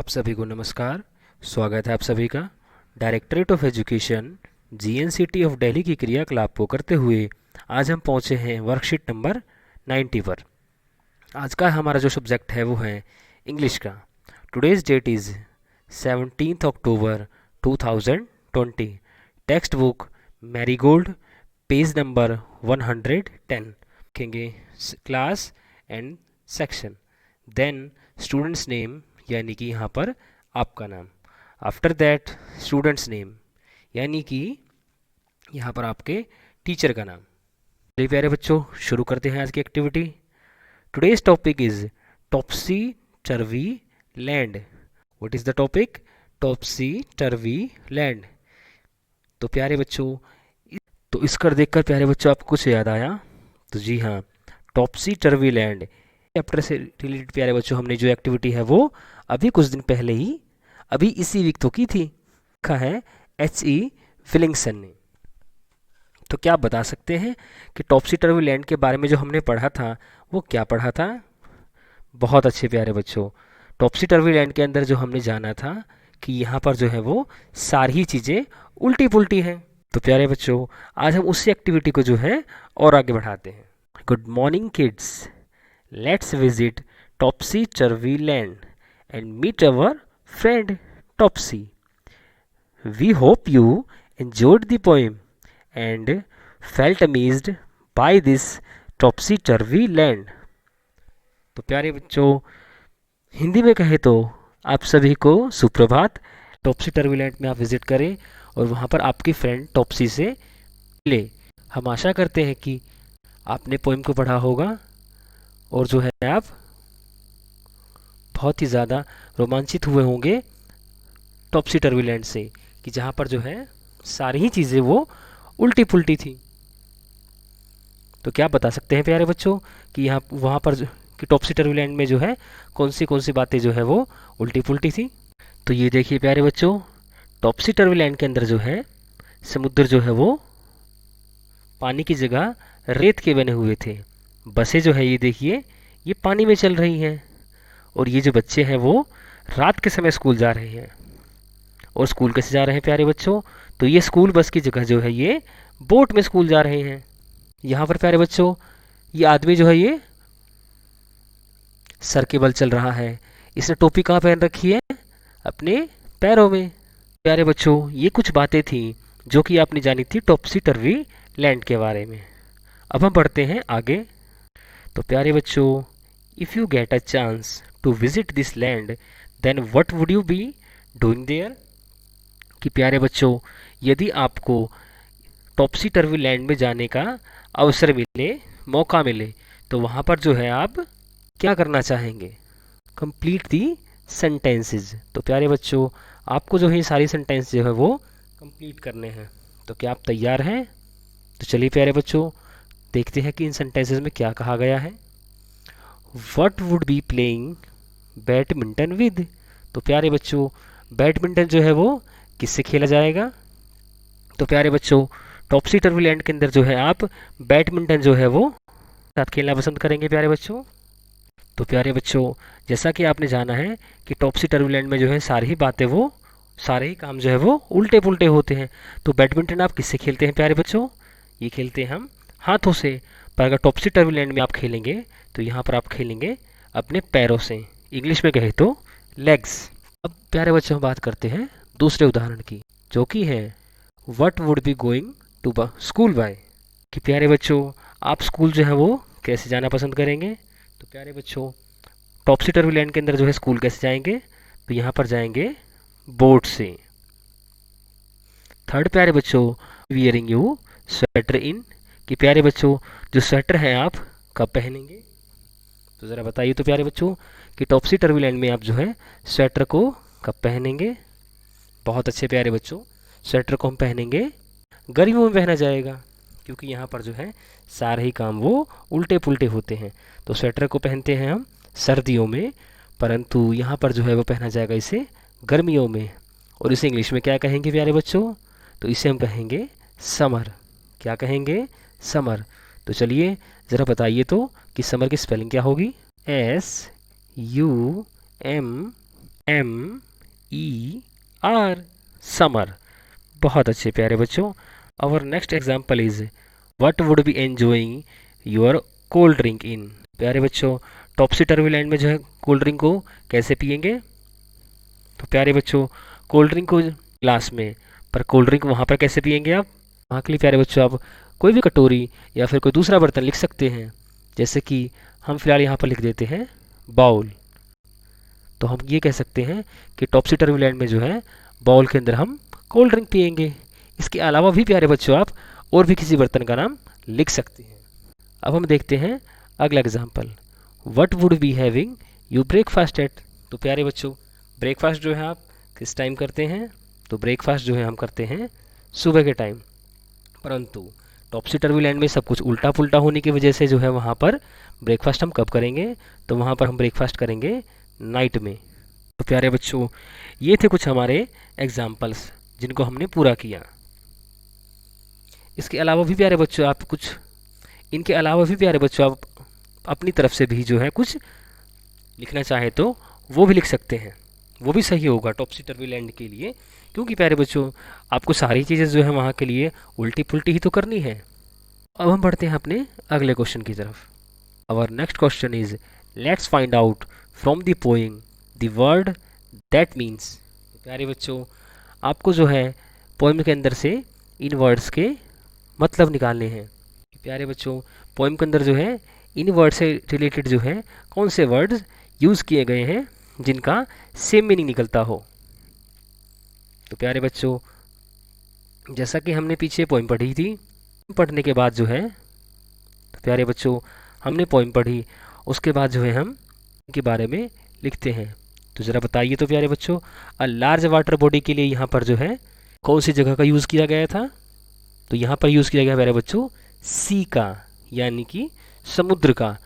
आप सभी को नमस्कार। स्वागत है आप सभी का directorate of education GNCT of Delhi की क्रियाकलाप को करते हुए आज हम पहुंचे हैं वर्कशीट नंबर 90 पर। आज का हमारा जो सब्जेक्ट है वो है इंग्लिश का। Today's date is 17 October 2020। Textbook Marigold, page number 110। लिखेंगे class and section, then students name यानी कि यहाँ पर आपका नाम, आफ्टर दैट स्टूडेंट्स नेम यानी कि यहाँ पर आपके टीचर का नाम। चलिए प्यारे बच्चों, शुरू करते हैं आज की activity. Today's topic is Topsy टर्वी land. What is the topic? Topsy टर्वी land. तो प्यारे बच्चों, तो इसका देखकर प्यारे बच्चों आपको कुछ याद आया? तो जी हाँ, टॉप्सी टर्वी लैंड चैप्टर से रिलेटेड प्यारे बच्चों हमने जो एक्टिविटी है वो अभी कुछ दिन पहले ही अभी इसी वीक तो की थी। लिखा है H.E. विलिंगसन ने। तो क्या आप बता सकते हैं कि टॉप्सी टर्वी लैंड के बारे में जो हमने पढ़ा था वो क्या पढ़ा था? बहुत अच्छे प्यारे बच्चों, टॉप्सी टर्वी लैंड के अंदर जो हमने जाना था कि यहाँ पर जो है वो सारी चीज़ें उल्टी पुल्टी हैं। तो प्यारे बच्चों, आज हम उसी एक्टिविटी को जो है और आगे बढ़ाते हैं। Good morning kids, let's visit Topsy Turvy Land and meet our friend Topsy. We hope you enjoyed the poem and felt amazed by this topsy turvy land. तो प्यारे बच्चों, हिंदी में कहे तो आप सभी को सुप्रभात। टॉप्सी टर्वी लैंड में आप विजिट करें और वहाँ पर आपकी फ्रेंड टॉप्सी से मिले। हम आशा करते हैं कि आपने पोएम को पढ़ा होगा और जो है आप बहुत ही ज़्यादा रोमांचित हुए होंगे टॉप्सी टर्वी लैंड से, कि जहाँ पर जो है सारी ही चीज़ें वो उल्टी पुल्टी थी। तो क्या बता सकते हैं प्यारे बच्चों कि यहाँ वहाँ पर कि टॉप्सी टर्वी लैंड में जो है कौन सी बातें जो है वो उल्टी पुल्टी थी? तो ये देखिए प्यारे बच्चों, टॉप्सी टर्वी लैंड के अंदर जो है समुद्र जो है वो पानी की जगह रेत के बने हुए थे। बसें जो है ये देखिए ये पानी में चल रही हैं और ये जो बच्चे हैं वो रात के समय स्कूल जा रहे हैं। और स्कूल कैसे जा रहे हैं प्यारे बच्चों? तो ये स्कूल बस की जगह जो है ये बोट में स्कूल जा रहे हैं। यहाँ पर प्यारे बच्चों ये आदमी जो है ये सर के बल चल रहा है। इसने टोपी कहाँ पहन रखी है? अपने पैरों में। प्यारे बच्चों, ये कुछ बातें थी जो कि आपने जानी थी टॉप्सी टर्वी लैंड के बारे में। अब हम बढ़ते हैं आगे। तो प्यारे बच्चों, if you get a chance to visit this land then what would you be doing there? कि प्यारे बच्चों, यदि आपको टॉप्सी टर्वी लैंड में जाने का अवसर मिले, मौका मिले, तो वहाँ पर जो है आप क्या करना चाहेंगे? Complete the sentences. तो प्यारे बच्चों, आपको जो है ये सारी सेंटेंस जो है वो कंप्लीट करने हैं। तो क्या आप तैयार हैं? तो चलिए प्यारे बच्चों, देखते हैं कि इन सेंटेंसेस में क्या कहा गया है। What would be playing badminton with? तो प्यारे बच्चों, बैडमिंटन जो है वो किससे खेला जाएगा? तो प्यारे बच्चों, टॉप्सी टर्वी लैंड के अंदर जो है आप बैडमिंटन जो है वो साथ खेलना पसंद करेंगे प्यारे बच्चों। तो प्यारे बच्चों, जैसा कि आपने जाना है कि टॉप्सी टर्वी लैंड में जो है सारी ही बातें वो सारे ही काम जो है वो उल्टे पुल्टे होते हैं। तो बैडमिंटन आप किससे खेलते हैं प्यारे बच्चों? ये खेलते हैं हम हाथों से। पर अगर टॉप्सी टर्वी लैंड में आप खेलेंगे तो यहाँ पर आप खेलेंगे अपने पैरों से, इंग्लिश में कहे तो लेग्स। अब प्यारे बच्चों, हम बात करते हैं दूसरे उदाहरण की, जो कि है what would be going to school by? कि प्यारे बच्चों, आप स्कूल जो है वो कैसे जाना पसंद करेंगे? तो प्यारे बच्चों, टॉप्सी टर्वी लैंड के अंदर जो है स्कूल कैसे जाएंगे? तो यहाँ पर जाएंगे बोट से। थर्ड प्यारे बच्चों, वियरिंग यू स्वेटर इन? कि प्यारे बच्चों, जो स्वेटर है आप कब पहनेंगे? तो ज़रा बताइए तो प्यारे बच्चों कि टॉप्सी टर्वी लैंड में आप जो है स्वेटर को कब पहनेंगे? बहुत अच्छे प्यारे बच्चों, स्वेटर को हम पहनेंगे गर्मियों में पहना जाएगा, क्योंकि यहाँ पर जो है सारे ही काम वो उल्टे पुल्टे होते हैं। तो स्वेटर को पहनते हैं हम सर्दियों में, परंतु यहाँ पर जो है वो पहना जाएगा इसे गर्मियों में। और इसे इंग्लिश में क्या कहेंगे प्यारे बच्चों? तो इसे हम कहेंगे समर। क्या कहेंगे? समर। तो चलिए ज़रा बताइए तो कि समर की स्पेलिंग क्या होगी? SUM MER, summer. बहुत अच्छे प्यारे बच्चों। Our next example is what would be enjoying your cold drink in. प्यारे बच्चों, टॉपसी टर्बुलेंट में जो है कोल्ड ड्रिंक को कैसे पियेंगे? तो प्यारे बच्चों, कोल्ड ड्रिंक को ग्लास में, पर कोल्ड ड्रिंक वहाँ पर कैसे पियेंगे आप? वहाँ के लिए प्यारे बच्चों आप कोई भी कटोरी या फिर कोई दूसरा बर्तन लिख सकते हैं। जैसे कि हम फिलहाल यहाँ पर लिख देते हैं बाउल। तो हम ये कह सकते हैं कि टॉपसी टर्बुलेंट में जो है बाउल के अंदर हम कोल्ड ड्रिंक पियेंगे। इसके अलावा भी प्यारे बच्चों आप और भी किसी बर्तन का नाम लिख सकते हैं। अब हम देखते हैं अगला example, what would be having you breakfast at. तो प्यारे बच्चों, ब्रेकफास्ट जो है आप किस टाइम करते हैं? तो ब्रेकफास्ट जो है हम करते हैं सुबह के टाइम। परंतु टॉपसी टर्बुलेंट में सब कुछ उल्टा पुल्टा होने की वजह से जो है वहाँ पर ब्रेकफास्ट हम कब करेंगे? तो वहाँ पर हम ब्रेकफास्ट करेंगे नाइट में। तो प्यारे बच्चों, ये थे कुछ हमारे एग्जाम्पल्स जिनको हमने पूरा किया। इसके अलावा भी प्यारे बच्चों आप कुछ, इनके अलावा भी प्यारे बच्चों आप अपनी तरफ से भी जो है कुछ लिखना चाहे तो वो भी लिख सकते हैं। वो भी सही होगा टॉपसी टर्बुलेंट के लिए, क्योंकि प्यारे बच्चों आपको सारी चीज़ें जो है वहाँ के लिए उल्टी पुल्टी ही तो करनी है। अब हम बढ़ते हैं अपने अगले क्वेश्चन की तरफ। Our next question is let's find out from the poem the word that means. प्यारे बच्चों, आपको जो है पोएम के अंदर से इन वर्ड्स के मतलब निकालने हैं। प्यारे बच्चों, पोएम के अंदर जो है इन वर्ड से रिलेटेड जो है कौन से वर्ड्स यूज़ किए गए हैं जिनका सेम मीनिंग निकलता हो। तो प्यारे बच्चों, जैसा कि हमने पीछे पोएम पढ़ी थी, पढ़ने के बाद जो है, तो प्यारे बच्चों हमने पोएम पढ़ी, उसके बाद जो है हम इनके बारे में लिखते हैं। तो ज़रा बताइए तो प्यारे बच्चों, अ लार्ज वाटर बॉडी के लिए यहाँ पर जो है कौन सी जगह का यूज़ किया गया था? तो यहाँ पर यूज़ किया गया प्यारे बच्चों सी का, यानी कि समुद्र का,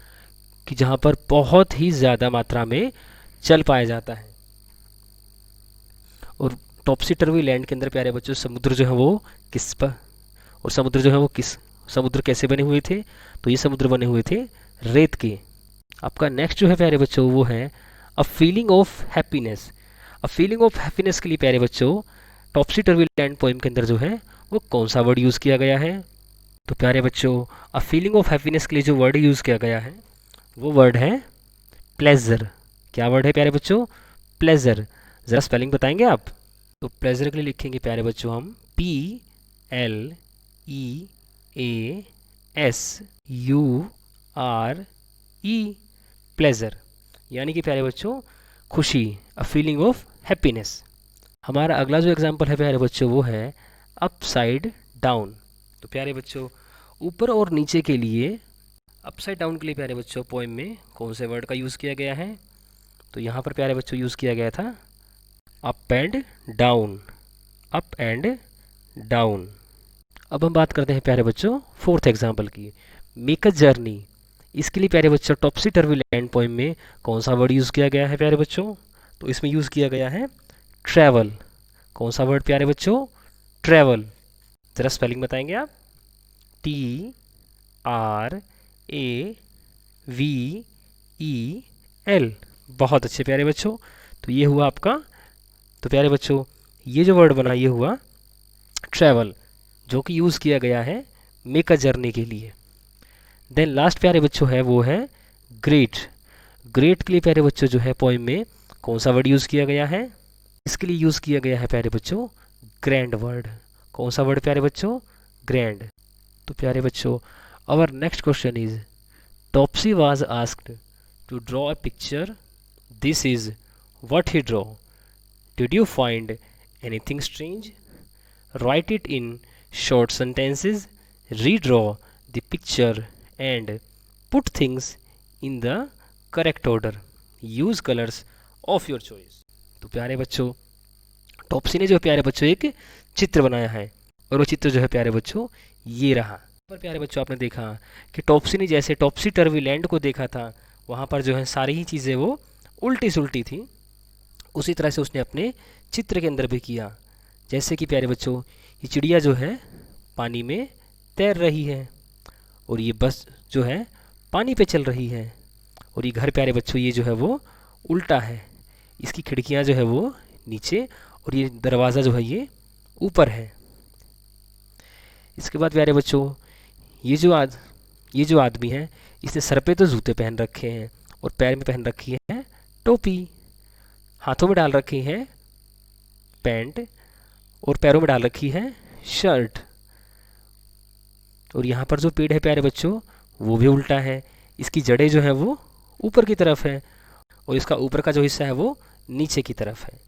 कि जहाँ पर बहुत ही ज़्यादा मात्रा में जल पाया जाता है। और टॉपसी टर्बुलेंट के अंदर प्यारे बच्चों समुद्र जो है वो किस पर, और समुद्र जो है वो किस, समुद्र कैसे बने हुए थे? तो ये समुद्र बने हुए थे रेत के। आपका नेक्स्ट जो है प्यारे बच्चों वो है a feeling of happiness. A feeling of happiness के लिए प्यारे बच्चों टॉपसी टर्बुलेंट पोएम के अंदर जो है वो कौन सा वर्ड यूज़ किया गया है? तो प्यारे बच्चों, अ फीलिंग ऑफ हैप्पीनेस के लिए जो वर्ड यूज़ किया गया है वो वर्ड है प्लेजर। क्या वर्ड है प्यारे बच्चों? प्लेजर। ज़रा स्पेलिंग बताएंगे आप? तो प्लेजर के लिए लिखेंगे प्यारे बच्चों हम PLEASURE, प्लेजर, यानी कि प्यारे बच्चों खुशी, अ फीलिंग ऑफ हैप्पीनेस। हमारा अगला जो एग्जाम्पल है प्यारे बच्चों वो है अपसाइड डाउन। तो प्यारे बच्चों, ऊपर और नीचे के लिए, अपसाइड डाउन के लिए प्यारे बच्चों पोएम में कौन से वर्ड का यूज़ किया गया है? तो यहाँ पर प्यारे बच्चों यूज़ किया गया था up and down, up and down. अब हम बात करते हैं प्यारे बच्चों फोर्थ एग्जाम्पल की, मेक अ जर्नी। इसके लिए प्यारे बच्चों टॉपसी टर्बुलेंट पोएम में कौन सा वर्ड यूज़ किया गया है प्यारे बच्चों? तो इसमें यूज़ किया गया है ट्रैवल। कौन सा वर्ड प्यारे बच्चों? ट्रैवल। ज़रा स्पेलिंग बताएंगे आप? TRAVEL। बहुत अच्छे प्यारे बच्चों। तो ये हुआ आपका, तो प्यारे बच्चों ये जो वर्ड बना ये हुआ ट्रैवल, जो कि यूज़ किया गया है मेक अ जर्नी के लिए। देन लास्ट प्यारे बच्चों है वो है ग्रेट। ग्रेट के लिए प्यारे बच्चों जो है पोएम में कौन सा वर्ड यूज़ किया गया है? इसके लिए यूज़ किया गया है प्यारे बच्चों ग्रैंड वर्ड। कौन सा वर्ड प्यारे बच्चों? ग्रैंड। तो प्यारे बच्चों our next question is Topsy was asked to draw a picture, this is what he draw. Did you find anything strange? Write it in short sentences, redraw the picture and put things in the correct order, use colours of your choice. तो प्यारे बच्चों टॉपसी ने जो प्यारे बच्चों एक चित्र बनाया है, और वो चित्र जो है प्यारे बच्चों ये रहा। पर प्यारे बच्चों आपने देखा कि टॉपसी ने जैसे टॉपसी टर्बुलेंट को देखा था वहाँ पर जो है सारी ही चीज़ें वो उल्टी सुल्टी थी, उसी तरह से उसने अपने चित्र के अंदर भी किया। जैसे कि प्यारे बच्चों ये चिड़िया जो है पानी में तैर रही है, और ये बस जो है पानी पे चल रही है, और ये घर प्यारे बच्चों ये जो है वो उल्टा है। इसकी खिड़कियां जो है वो नीचे और ये दरवाज़ा जो है ये ऊपर है। इसके बाद प्यारे बच्चों ये जो आदमी है इसने सर पे तो जूते पहन रखे हैं और पैर में पहन रखी है टोपी, हाथों में डाल रखी है पैंट और पैरों में डाल रखी है शर्ट। और यहाँ पर जो पेड़ है प्यारे बच्चों वो भी उल्टा है, इसकी जड़ें जो है वो ऊपर की तरफ है और इसका ऊपर का जो हिस्सा है वो नीचे की तरफ है।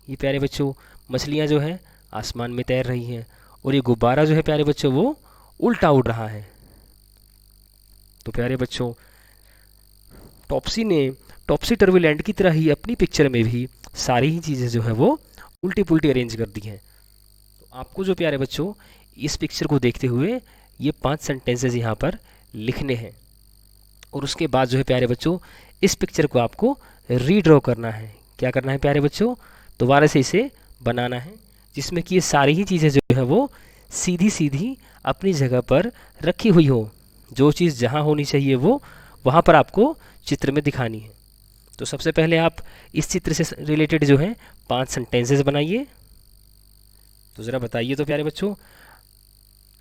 ये प्यारे बच्चों मछलियाँ जो हैं आसमान में तैर रही हैं और ये गुब्बारा जो है प्यारे बच्चों वो उल्टा उड़ रहा है। तो प्यारे बच्चों टॉप्सी ने टॉप्सी टर्बुलेंट की तरह ही अपनी पिक्चर में भी सारी ही चीज़ें जो है वो उल्टी पुल्टी अरेंज कर दी हैं। तो आपको जो प्यारे बच्चों इस पिक्चर को देखते हुए ये 5 सेंटेंसेस यहाँ पर लिखने हैं और उसके बाद जो है प्यारे बच्चों इस पिक्चर को आपको रीड्रॉ करना है। क्या करना है प्यारे बच्चों? दोबारा से इसे बनाना है जिसमें कि ये सारी ही चीज़ें जो है वो सीधी सीधी अपनी जगह पर रखी हुई हो। जो चीज़ जहाँ होनी चाहिए वो वहाँ पर आपको चित्र में दिखानी है। तो सबसे पहले आप इस चित्र से रिलेटेड जो है 5 सेंटेंसेस बनाइए। तो ज़रा बताइए तो प्यारे बच्चों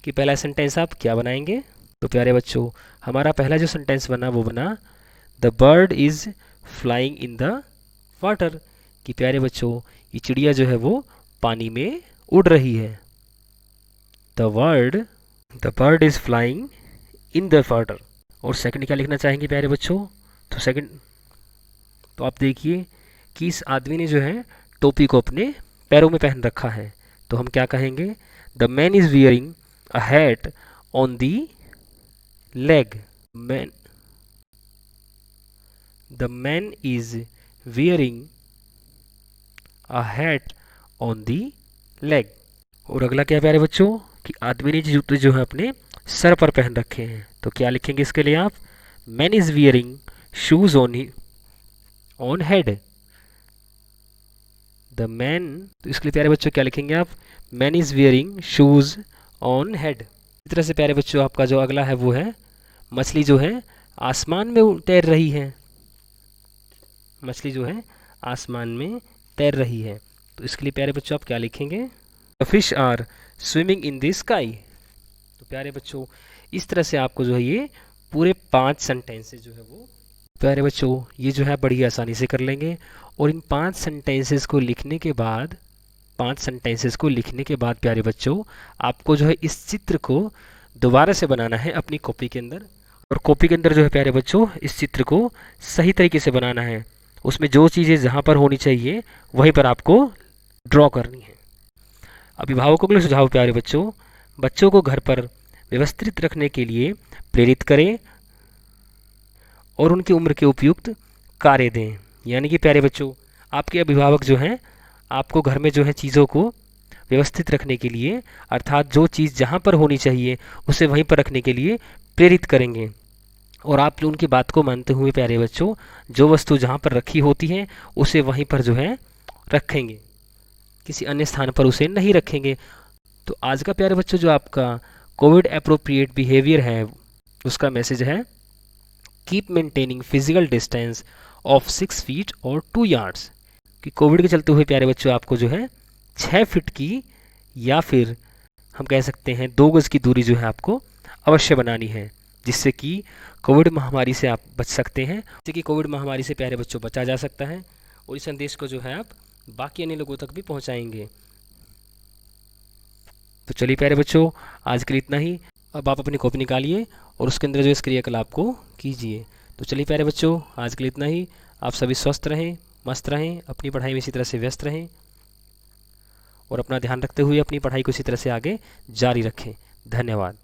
कि पहला सेंटेंस आप क्या बनाएंगे। तो प्यारे बच्चों हमारा पहला जो सेंटेंस बना वो बना the bird is flying in the water. कि प्यारे बच्चों ये चिड़िया जो है वो पानी में उड़ रही है। The bird is flying in the water. और सेकंड क्या लिखना चाहेंगे प्यारे बच्चों? तो सेकंड तो आप देखिए कि इस आदमी ने जो है टोपी को अपने पैरों में पहन रखा है। तो हम क्या कहेंगे? The man is wearing a hat on the leg. The man is wearing a hat on the leg. और अगला क्या प्यारे बच्चों कि आदमी ने जूते जो है अपने सर पर पहन रखे हैं। तो क्या लिखेंगे इसके लिए आप? Man is wearing shoes on head. The man तो इसके लिए प्यारे बच्चों क्या लिखेंगे आप? Man is wearing shoes on head. इस तरह से प्यारे बच्चों आपका जो अगला है वो है मछली जो है आसमान में तैर रही है। मछली जो है आसमान में तैर रही है। तो इसके लिए प्यारे बच्चों आप क्या लिखेंगे? The fish are swimming in the sky. तो प्यारे बच्चों इस तरह से आपको जो है ये पूरे 5 सेंटेंसेस जो है वो प्यारे बच्चों ये जो है बड़ी आसानी से कर लेंगे। और इन 5 सेंटेंसेस को लिखने के बाद प्यारे बच्चों आपको जो है इस चित्र को दोबारा से बनाना है अपनी कॉपी के अंदर। और कॉपी के अंदर जो है प्यारे बच्चों इस चित्र को सही तरीके से बनाना है। उसमें जो चीज़ें जहाँ पर होनी चाहिए वहीं पर आपको ड्रॉ करनी है। अभिभावकों के लिए सुझाव प्यारे बच्चों, बच्चों को घर पर व्यवस्थित रखने के लिए प्रेरित करें और उनकी उम्र के उपयुक्त कार्य दें। यानी कि प्यारे बच्चों आपके अभिभावक जो हैं आपको घर में जो है चीज़ों को व्यवस्थित रखने के लिए अर्थात जो चीज़ जहाँ पर होनी चाहिए उसे वहीं पर रखने के लिए प्रेरित करेंगे। और आप उनकी बात को मानते हुए प्यारे बच्चों जो वस्तु जहाँ पर रखी होती है उसे वहीं पर जो है रखेंगे, किसी अन्य स्थान पर उसे नहीं रखेंगे। तो आज का प्यारे बच्चों जो आपका कोविड एप्रोप्रिएट बिहेवियर है उसका मैसेज है keep maintaining physical distance of 6 feet और 2 यार्ड्स। कि कोविड के चलते हुए प्यारे बच्चों आपको जो है 6 फीट की या फिर हम कह सकते हैं 2 गज की दूरी जो है आपको अवश्य बनानी है, जिससे कि कोविड महामारी से आप बच सकते हैं। जिससे कि कोविड महामारी से प्यारे बच्चों बचा जा सकता है और इस संदेश को जो है आप बाकी अन्य लोगों तक भी पहुंचाएंगे। तो चलिए प्यारे बच्चों आज के लिए इतना ही। अब आप अपनी कॉपी निकालिए और उसके अंदर जो इस क्रियाकलाप को कीजिए। तो चलिए प्यारे बच्चों आज के लिए इतना ही। आप सभी स्वस्थ रहें, मस्त रहें, अपनी पढ़ाई में इसी तरह से व्यस्त रहें और अपना ध्यान रखते हुए अपनी पढ़ाई को इसी तरह से आगे जारी रखें। धन्यवाद।